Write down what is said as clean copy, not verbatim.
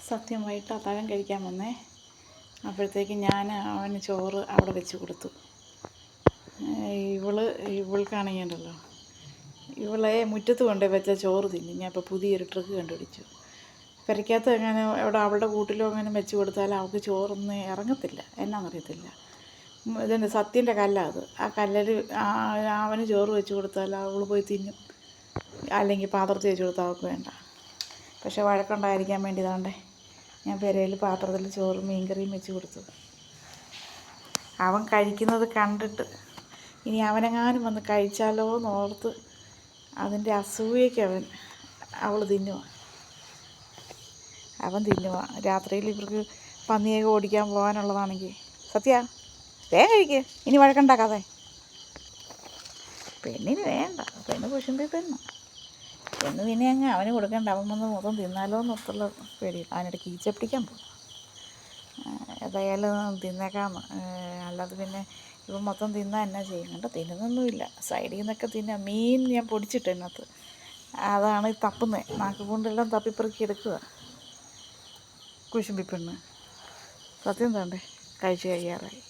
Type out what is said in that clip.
സത്യം വൈകിട്ട് അത്താഴം കഴിക്കാൻ വന്നേ. അപ്പോഴത്തേക്ക് ഞാൻ അവന് ചോറ് അവിടെ വെച്ച് കൊടുത്തു. ഇവൾക്കാണെങ്കിലുണ്ടല്ലോ, ഇവളെ മുറ്റത്ത് കൊണ്ടുപോയി വെച്ച ചോറ് തിന്നും. ഞാൻ ഇപ്പോൾ പുതിയൊരു ട്രിക്ക് കണ്ടുപിടിച്ചു. പെരയ്ക്കകത്ത് എങ്ങനെ അവിടെ അവളുടെ കൂട്ടിലോ അങ്ങനെ വെച്ച് കൊടുത്താൽ അവൾക്ക് ചോറൊന്നും ഇറങ്ങത്തില്ല. എന്നാണെന്നറിയത്തില്ല. ഇതുണ്ട്, സത്യൻ്റെ കല്ലാണ് അത്. ആ കല്ലിൽ അവന് ചോറ് വെച്ച് കൊടുത്താൽ അവൾ പോയി തിന്നും. അല്ലെങ്കിൽ പാത്രത്തിൽ വെച്ച് കൊടുത്താൽ അവൾക്ക് വേണ്ട. പക്ഷേ വഴക്കുണ്ടായിരിക്കാൻ വേണ്ടി ഇതാണ്ടേ ഞാൻ പെരയിൽ പാത്രത്തിൽ ചോറും മീൻകറിയും വെച്ച് കൊടുത്തു. അവൻ കഴിക്കുന്നത് കണ്ടിട്ട് ഇനി അവനെങ്ങാനും വന്ന് കഴിച്ചാലോ എന്നോർത്ത് അതിൻ്റെ അസൂയയ്ക്ക് അവൾ തിന്നുക. അവൻ തിന്നുക. രാത്രിയിൽ ഇവർക്ക് പന്നിയൊക്കെ ഓടിക്കാൻ പോകാനുള്ളതാണെങ്കിൽ സത്യ വേഗം കഴിക്കുക, ഇനി വഴക്കുണ്ടാക്കാതെ. പെണ്ണിന് വേണ്ട, പെണ്ണ് കുശുമ്പി പെണ്ണ്. പെണ്ണ് പിന്നെ അങ്ങ് അവന് കൊടുക്കണ്ട. അവൻ വന്ന് മൊത്തം തിന്നാലോ എന്നൊത്തുള്ള പേടി. അവനിടയ്ക്ക് ഈച്ച പിടിക്കാൻ പോകും. ഏതായാലും തിന്നേക്കാമെന്ന്. അല്ലാതെ പിന്നെ ഇപ്പം മൊത്തം തിന്നാൽ എന്നാ ചെയ്യും? കണ്ടോ, തിന്നുന്നൊന്നുമില്ല. സൈഡിൽ നിന്നൊക്കെ തിന്നാം. മീൻ ഞാൻ പൊടിച്ചിട്ട് അതിനകത്ത്, അതാണ് തപ്പുന്നത്. നാക്ക് കൊണ്ടെല്ലാം തപ്പിപ്പെറുക്കി എടുക്കുക കുശുമ്പി പെണ്ണ്. സത്യം താണ്ടേ കഴിച്ച് കഴിയാറായി.